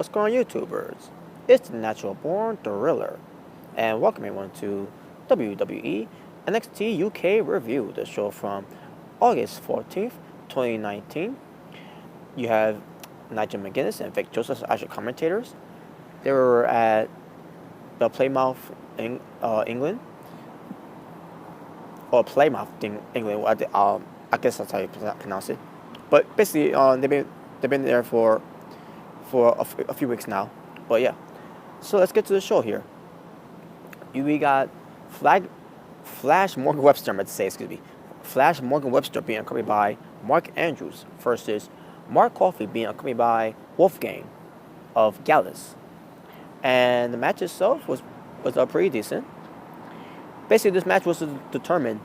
what's going on, YouTubers? It's the Natural Born Thriller, and welcome everyone to WWE NXT UK Review, the show from August 14th, 2019. You have Nigel McGuinness and Vic Joseph as your commentators. They were at the Plymouth, England, or Plymouth, England. I guess that's how you pronounce it. But basically, they've been there for a few weeks now. But yeah, so let's get to the show here. We got Flash Morgan Webster, Flash Morgan Webster being accompanied by Mark Andrews versus Mark Coffey being accompanied by Wolfgang of Gallus. And the match itself was pretty decent. Basically, this match was determined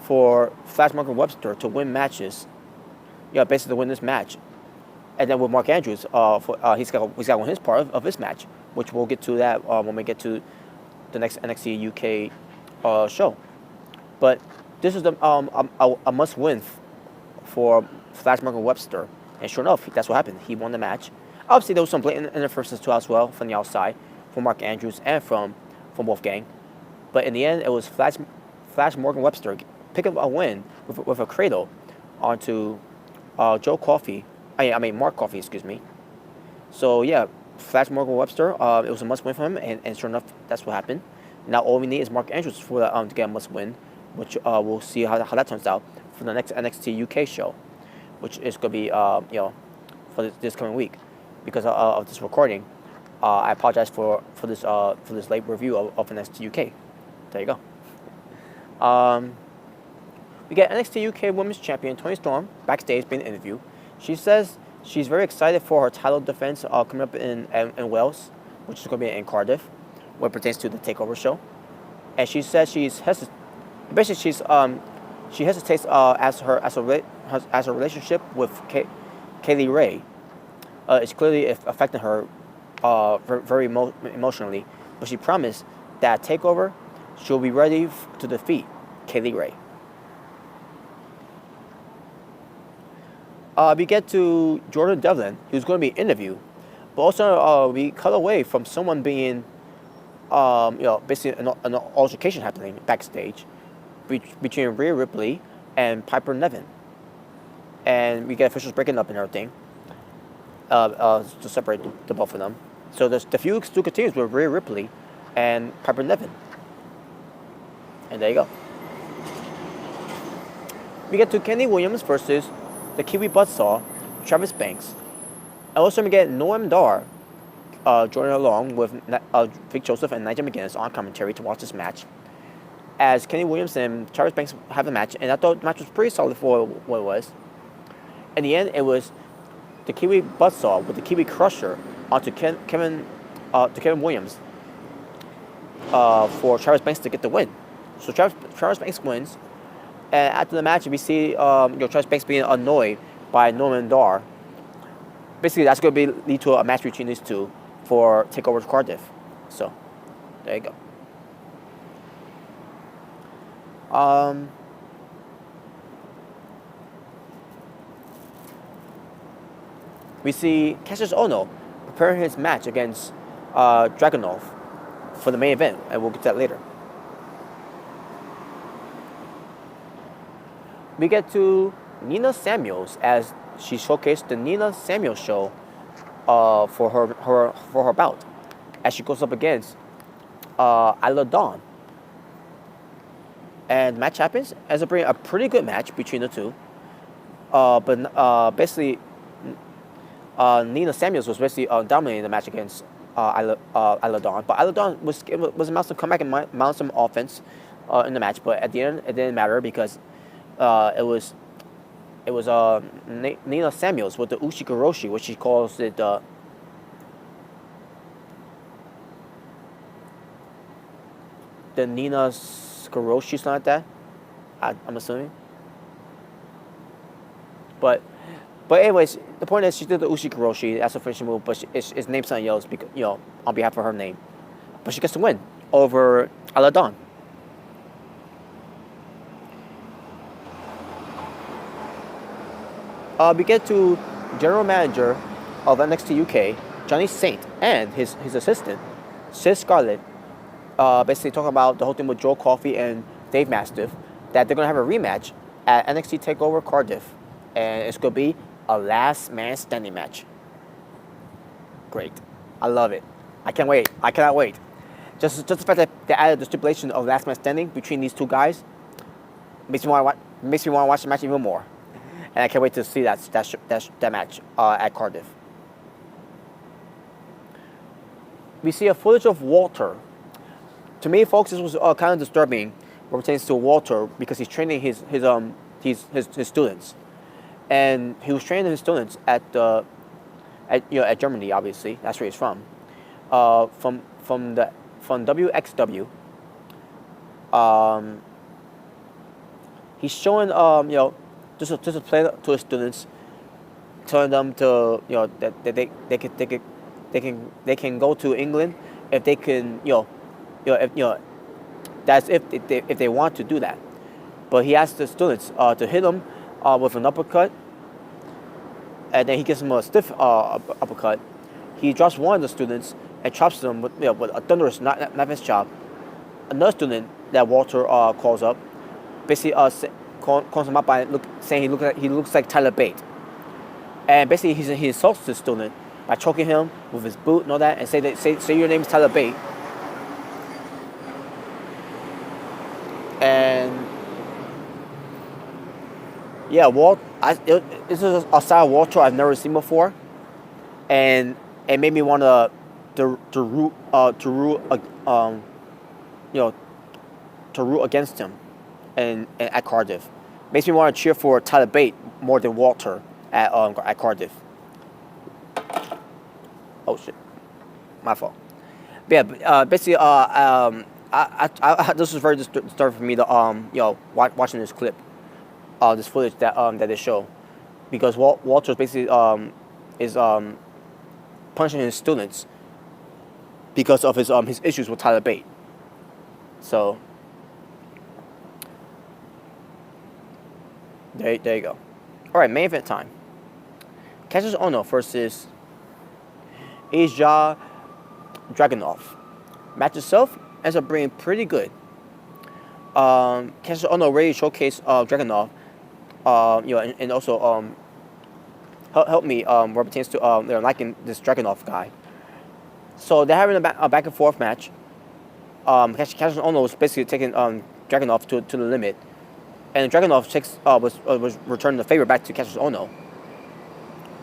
for Flash Morgan Webster to win matches. Yeah, basically to win this match. And then with Mark Andrews, he's got to win his part of his match, which we'll get to that when we get to the next NXT UK show. But this is a must-win for Flash Morgan Webster, and sure enough, that's what happened. He won the match. Obviously, there was some blatant interferences too as well from the outside, from Mark Andrews and from Wolfgang. But in the end, it was Flash Morgan Webster picking up a win with a cradle onto Mark Coffey, excuse me. So yeah, Flash Morgan Webster, it was a must win for him, and sure enough, that's what happened. Now all we need is Mark Andrews for to get a must win, which we'll see how that turns out for the next NXT UK show, which is going to be for this coming week. Because of this recording, I apologize for this late review of NXT UK. There you go. We get NXT UK Women's Champion Toni Storm backstage being interviewed. She says she's very excited for her title defense coming up in Wales, which is going to be in Cardiff, when it pertains to the Takeover show. And she says she hesitates as her relationship with Kaylee Ray is clearly affecting her very emotionally. But she promised that Takeover she'll be ready to defeat Kaylee Ray. We get to Jordan Devlin, who's going to be interviewed, but also we cut away from someone being, basically an altercation happening backstage between Rhea Ripley and Piper Niven, and we get officials breaking up and everything to separate the both of them. So the feud still continues with Rhea Ripley and Piper Niven, and there you go. We get to Kenny Williams versus the Kiwi Buzzsaw, Travis Banks. And also we get Noam Dar joining along with Vic Joseph and Nigel McGuinness on commentary to watch this match, as Kenny Williams and Travis Banks have a match, and I thought the match was pretty solid for what it was. In the end, it was the Kiwi Buzzsaw with the Kiwi Crusher onto Kevin Williams for Travis Banks to get the win. So Travis Banks wins. And after the match, we see Travis Banks being annoyed by Noam Dar. Basically, that's going to lead to a match between these two for Takeover Cardiff. So, there you go. We see Kassius Ohno preparing his match against Dragunov for the main event, and we'll get to that later. We get to Nina Samuels as she showcased the Nina Samuels show for her bout, as she goes up against Isla Dawn. And the match happens as a pretty good match between the two. But basically, Nina Samuels was basically dominating the match against Isla Dawn. But Isla Dawn was about to come back and mount some offense in the match. But at the end, it didn't matter because it was Nina Samuels with the Ushikoroshi, which she calls it the Nina Skoroshi, something like that. I'm assuming. But anyways, the point is she did the Ushikoroshi. That's a finishing move, but it's named something else because on behalf of her name. But she gets to win over Isla Dawn. We get to General Manager of NXT UK, Johnny Saint and his assistant, Sid Scarlett, basically talking about the whole thing with Joe Coffey and Dave Mastiff, that they're going to have a rematch at NXT TakeOver Cardiff. And it's going to be a last man standing match. Great. I love it. I can't wait. I cannot wait. Just the fact that they added the stipulation of last man standing between these two guys makes me want to watch the match even more. And I can't wait to see that match at Cardiff. We see a footage of Walter. To me, folks, this was kind of disturbing when it pertains to Walter because he's training his students, and he was training his students at Germany. Obviously, that's where he's from. From WXW. He's showing just a play to his students, telling them to that they can go to England if they can that's if they want to do that. But he asked the students to hit him with an uppercut, and then he gives him a stiff uppercut. He drops one of the students and chops them with a thunderous knife chop. Another student that Walter calls up, basically calls him up by saying he looks like Tyler Bate, and basically he insults the student by choking him with his boot and all that, and say your name is Tyler Bate. And yeah, this is a style of Walter I've never seen before, and it made me want to root against him, and at Cardiff. Makes me want to cheer for Tyler Bate more than Walter at Cardiff. Oh shit, my fault. But yeah, basically, this was very disturbing for me to watching this clip, this footage that they show, because Walter basically is punishing his students because of his issues with Tyler Bate. So there you go. All right, main event time. Kassius Ohno versus Ilja Dragunov. Match itself ends up being pretty good. Kassius Ohno really showcased Dragunov, and also helped me what pertains to liking this Dragunov guy. So they're having a back and forth match. Kassius Ohno was basically taking Dragunov to the limit, and Dragunov was returning the favor back to Kassius Ohno.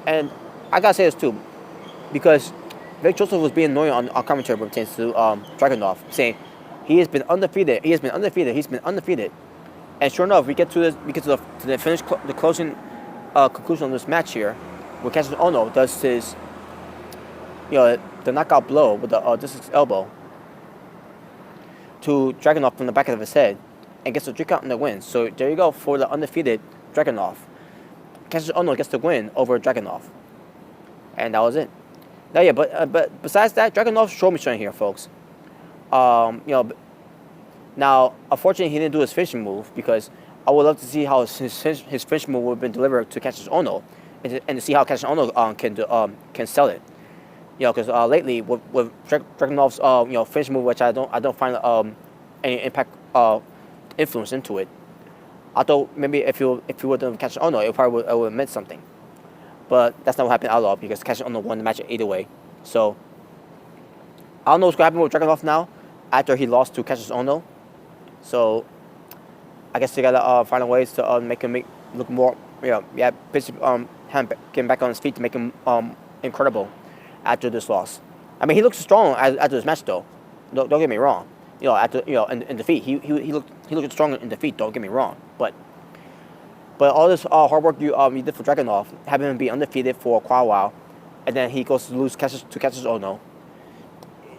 And I gotta say this too, because Vic Joseph was being annoying on commentary when it pertains to Dragunov, saying he has been undefeated. And sure enough, we get to the closing conclusion of this match here, where Kassius Ohno does his the knockout blow with the discus elbow to Dragunov from the back of his head, and gets the 3 count in the win. So there you go for the undefeated Dragunov. Kassius Ohno gets the win over Dragunov, and that was it. Now, yeah, but besides that, Dragunov showed me something here, folks. Now, unfortunately, he didn't do his finishing move, because I would love to see how his finishing move would have been delivered to Kassius Ohno, and to see how Kassius Ohno can sell it. Because lately with Dragunov's finishing move, which I don't find any impact influence into it. I thought maybe if you would have Kassius Ohno, it probably would have meant something. But that's not what happened at all, because Kassius Ohno won the match either way. So I don't know what's going to happen with Dragunov now after he lost to Kassius Ohno. So I guess they got to find ways to make him look more, basically getting back on his feet to make him incredible after this loss. I mean, he looks strong after this match, though. Don't get me wrong. After in defeat, he looked strong in defeat. Don't get me wrong, but all this hard work you did for Dragunov, having him be undefeated for quite a while, and then he goes to lose to Kassius Ohno,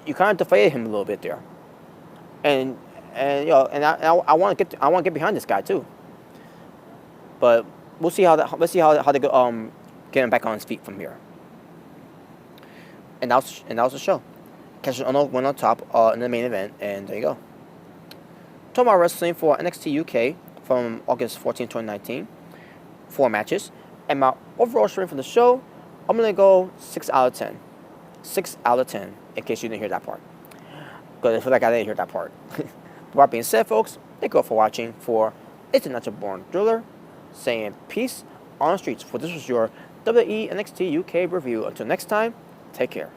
you kind of deflated him a little bit there, and I want to get behind this guy too. But let's see how they go get him back on his feet from here. And that was the show. Kassius Ohno went on top in the main event, and there you go. Talking about wrestling for NXT UK from August 14, 2019. 4 matches. And my overall rating for the show, I'm going to go 6 out of 10. 6 out of 10, in case you didn't hear that part. Because I feel like I didn't hear that part. With that being said, folks, thank you all for watching for It's a Natural Born Driller, saying peace on the streets. For this was your WWE NXT UK review. Until next time, take care.